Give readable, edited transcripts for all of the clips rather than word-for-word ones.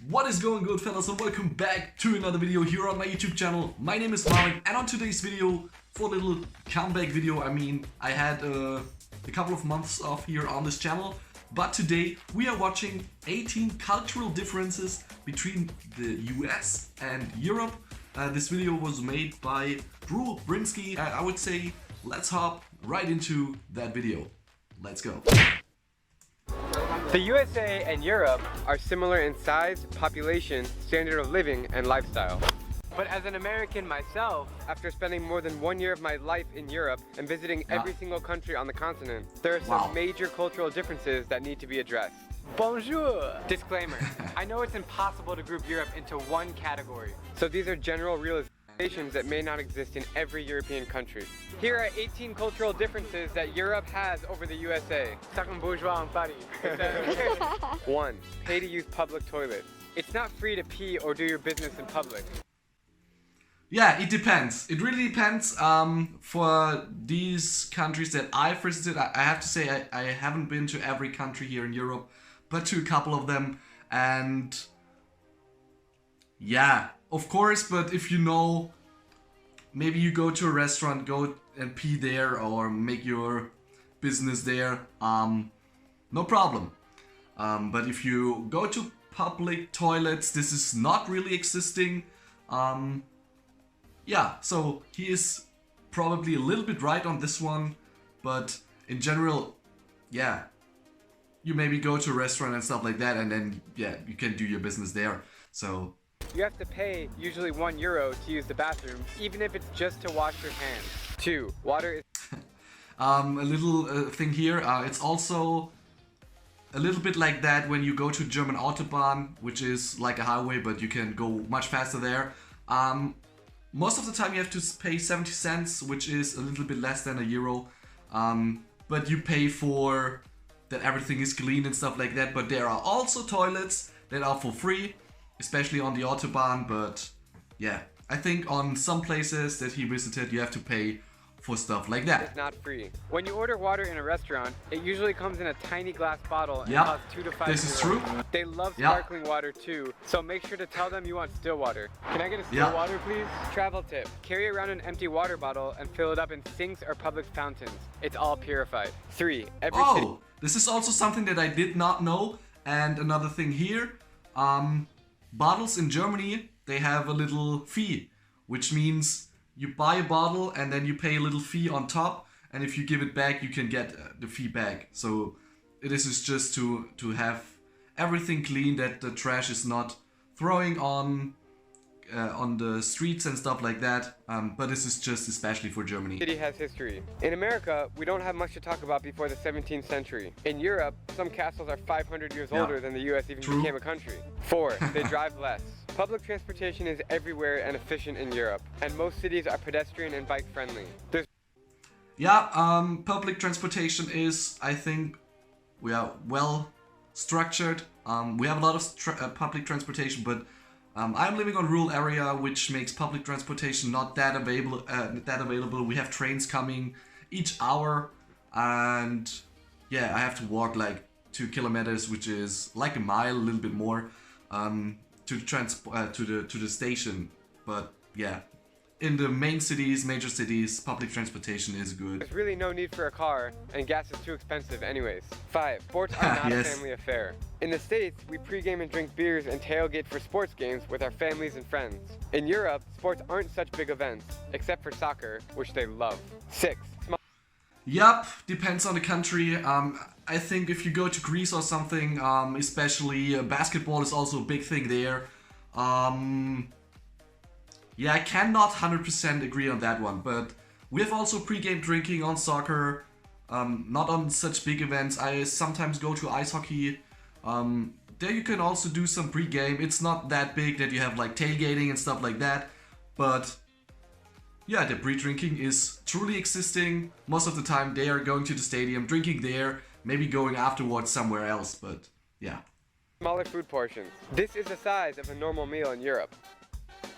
What is going good, fellas, and welcome back to another video here on my YouTube channel. My name is Marvin, and on today's video, for a little comeback video, I had a couple of months off here on this channel, but today we are watching 18 cultural differences between the US and Europe. This video was made by Brinsky. I would say let's hop right into that video. Let's go. The USA and Europe are similar in size, population, standard of living, and lifestyle. But as an American myself, after spending more than 1 year of my life in Europe and visiting every single country on the continent, there are some major cultural differences that need to be addressed. Bonjour! Disclaimer, I know it's impossible to group Europe into one category. So these are general realizations that may not exist in every European country. Here are 18 cultural differences that Europe has over the USA. Bourgeois in Paris. 1. Pay to use public toilets. It's not free to pee or do your business in public. Yeah, it depends. It really depends. For these countries that I've visited, I have to say I haven't been to every country here in Europe, but to a couple of them. And yeah, of course, but if you know, maybe you go to a restaurant, go and pee there or make your business there, no problem. But if you go to public toilets, this is not really existing. Yeah, so he is probably a little bit right on this one, but in general, yeah, you maybe go to a restaurant and stuff like that, and then, yeah, you can do your business there, so. You have to pay usually €1 to use the bathroom, even if it's just to wash your hands. 2. Water is... A little thing here, it's also a little bit like that when you go to German Autobahn, which is like a highway, but you can go much faster there. Most of the time you have to pay 70 cents, which is a little bit less than €1. But you pay for that everything is clean and stuff like that. But there are also toilets that are for free, especially on the Autobahn. But yeah, I think on some places that he visited, you have to pay for stuff like that. It's not free. When you order water in a restaurant, it usually comes in a tiny glass bottle and costs 2 to 5 this euros. is true. They love sparkling water too, so make sure to tell them you want still water. Can I get a still water, please? Travel tip: carry around an empty water bottle and fill it up in sinks or public fountains. It's all purified. 3. Every city... This is also something that I did not know. And another thing here, bottles in Germany, they have a little fee, which means you buy a bottle and then you pay a little fee on top, and if you give it back, you can get the fee back. So this is just to have everything clean, that the trash is not throwing on the streets and stuff like that. But this is just especially for Germany. City has history. In America, we don't have much to talk about before the 17th century. In Europe, some castles are 500 years older than the US even became a country. 4. They drive less. Public transportation is everywhere and efficient in Europe, and most cities are pedestrian and bike friendly. Public transportation is, I think, we are well structured. We have a lot of public transportation, but I'm living on a rural area, which makes public transportation not that available. We have trains coming each hour, and yeah, I have to walk like 2 kilometers, which is like a mile, a little bit more, to the station. But yeah, in the main cities, major cities, public transportation is good. There's really no need for a car, and gas is too expensive anyways. 5. Sports are not a family affair. In the States, we pregame and drink beers and tailgate for sports games with our families and friends. In Europe, sports aren't such big events, except for soccer, which they love. 6. Yup, depends on the country. I think if you go to Greece or something, especially basketball is also a big thing there. Yeah, I cannot 100% agree on that one, but we have also pre-game drinking on soccer, not on such big events. I sometimes go to ice hockey. There you can also do some pre-game. It's not that big that you have like tailgating and stuff like that, but yeah, the pre-drinking is truly existing. Most of the time they are going to the stadium, drinking there, maybe going afterwards somewhere else, but yeah. Smaller food portions. This is the size of a normal meal in Europe.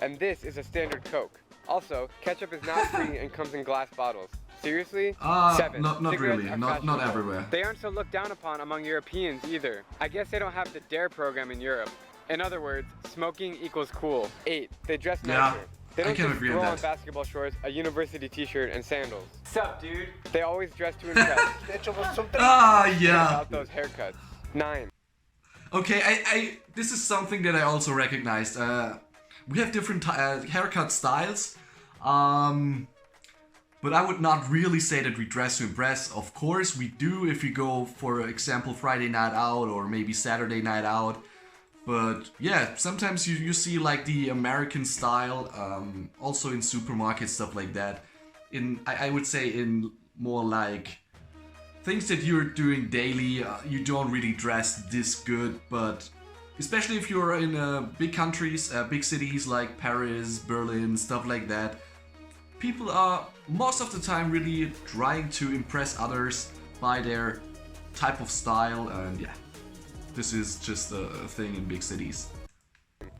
And this is a standard Coke. Also, ketchup is not free and comes in glass bottles. Seriously? 7. Not really. Not everywhere. They aren't so looked down upon among Europeans either. I guess they don't have the DARE program in Europe. In other words, smoking equals cool. 8. They dress Yeah, nicer. They I don't can just agree throw on on that. basketball shorts, a university t-shirt, and sandals. Sup, dude? They always dress to impress. Ah, And yeah. about those haircuts. 9. Okay, I this is something that I also recognized. We have different haircut styles, but I would not really say that we dress to impress. Of course, we do if you go, for example, Friday night out or maybe Saturday night out. But yeah, sometimes you see like the American style, also in supermarkets, stuff like that. I would say in more like things that you're doing daily, you don't really dress this good, but especially if you're in big countries, big cities like Paris, Berlin, stuff like that, people are most of the time really trying to impress others by their type of style, and yeah, this is just a thing in big cities.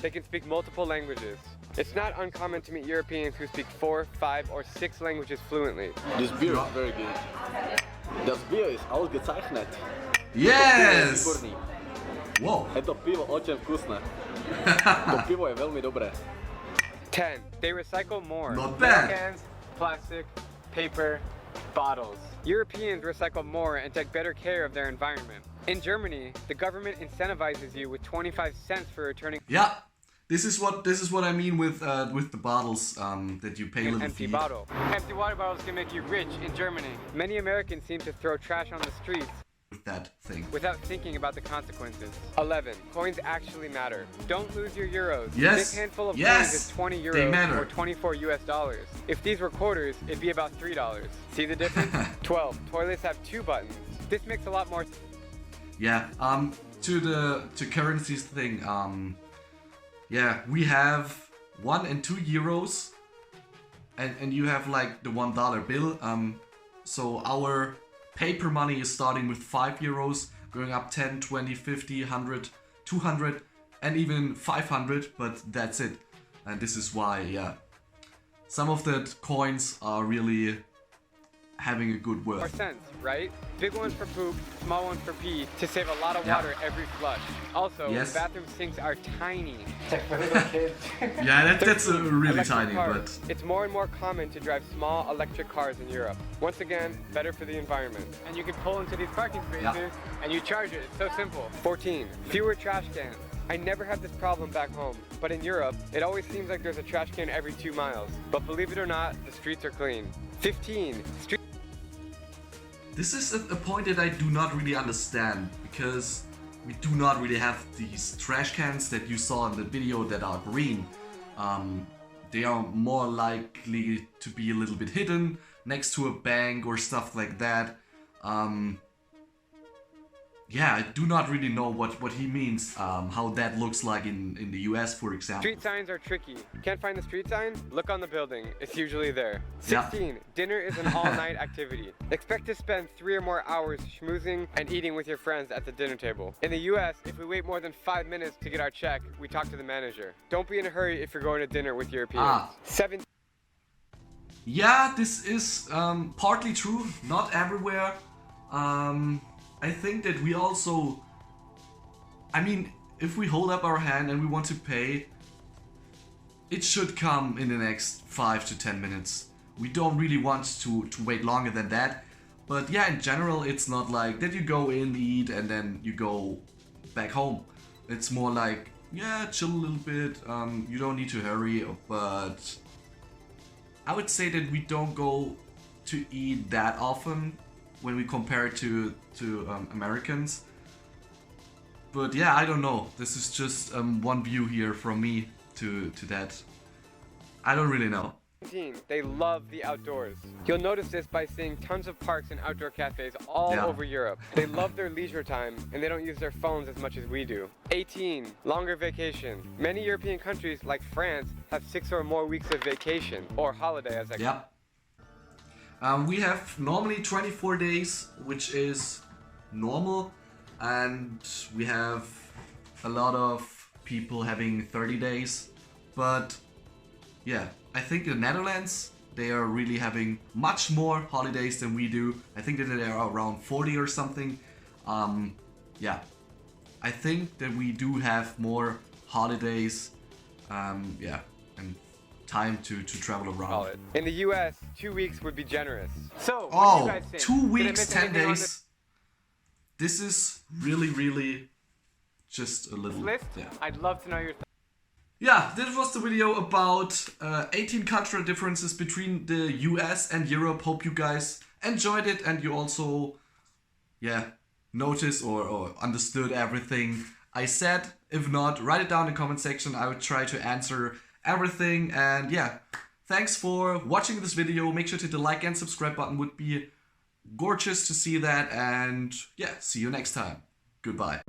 They can speak multiple languages. It's not uncommon to meet Europeans who speak 4, 5, or 6 languages fluently. This beer is very good. Das Bier ist ausgezeichnet. Yes! Výborný. Whoa! Je to pivo очень vkusné. To pivo je veľmi dobré. 10. They recycle more. Not Metal bad. Cans, plastic, paper, bottles. Europeans recycle more and take better care of their environment. In Germany, the government incentivizes you with 25 cents for returning Yeah, this is what I mean with the bottles that you pay a an little empty fee. bottle. Empty water bottles can make you rich in Germany. Many Americans seem to throw trash on the streets With that thing. without thinking about the consequences. 11. Coins actually matter. Don't lose your euros. Yes. This handful of Yes. coins is 20 They euros matter. or 24 US dollars. If these were quarters, it'd be about $3. See the difference? 12. Toilets have 2 buttons. This makes a lot more Yeah. To currencies thing. Yeah, we have 1 and 2 euros, and you have like the $1 bill. So our paper money is starting with 5 euros, going up 10, 20, 50, 100, 200, and even 500. But that's it. And this is why, yeah, some of the coins are really having a good more worth. sense, right? Big ones for poop, small ones for pee, to save a lot of Yeah. water every flush. Also, Yes. bathroom sinks are tiny. It's like for little kids. Yeah, that's really Electric tiny, cars. but It's more and more common to drive small electric cars in Europe. Once again, better for the environment. And you can pull into these parking spaces and you charge it. It's so simple. 14. Fewer trash cans. I never have this problem back home, but in Europe, it always seems like there's a trash can every 2 miles. But believe it or not, the streets are clean. 15. this is a point that I do not really understand, because we do not really have these trash cans that you saw in the video that are green. They are more likely to be a little bit hidden next to a bank or stuff like that. Yeah, I do not really know what he means, how that looks like in the US, for example. Street signs are tricky. Can't find the street sign? Look on the building. It's usually there. Yeah. 16. Dinner is an all-night activity. Expect to spend 3 or more hours schmoozing and eating with your friends at the dinner table. In the US, if we wait more than 5 minutes to get our check, we talk to the manager. Don't be in a hurry if you're going to dinner with Europeans. 17. Yeah, this is partly true, not everywhere. I think that we also, I mean, if we hold up our hand and we want to pay, it should come in the next 5 to 10 minutes. We don't really want to wait longer than that. But yeah, in general, it's not like that you go in, eat, and then you go back home. It's more like, yeah, chill a little bit, you don't need to hurry, but I would say that we don't go to eat that often when we compare it to Americans. But yeah, I don't know. This is just one view here from me to that. I don't really know. They love the outdoors. You'll notice this by seeing tons of parks and outdoor cafes all over Europe. They love their leisure time and they don't use their phones as much as we do. 18. Longer vacation. Many European countries like France have 6 or more weeks of vacation, or holiday as I call it. We have normally 24 days, which is normal, and we have a lot of people having 30 days. But yeah, I think the Netherlands, they are really having much more holidays than we do. I think that they are around 40 or something. Yeah, I think that we do have more holidays, yeah, and time to travel around. In the US, 2 weeks would be generous. So, what do Oh, you guys think? 2 Did I weeks, miss 10 anything on days. This is really just a little, list? yeah. I'd love to know your thoughts. Yeah, this was the video about 18 cultural differences between the US and Europe. Hope you guys enjoyed it and you also, yeah, noticed or understood everything I said. If not, write it down in the comment section. I would try to answer everything. And yeah, thanks for watching this video. Make sure to hit the like and subscribe button. Would be gorgeous to see that. And yeah, see you next time. Goodbye.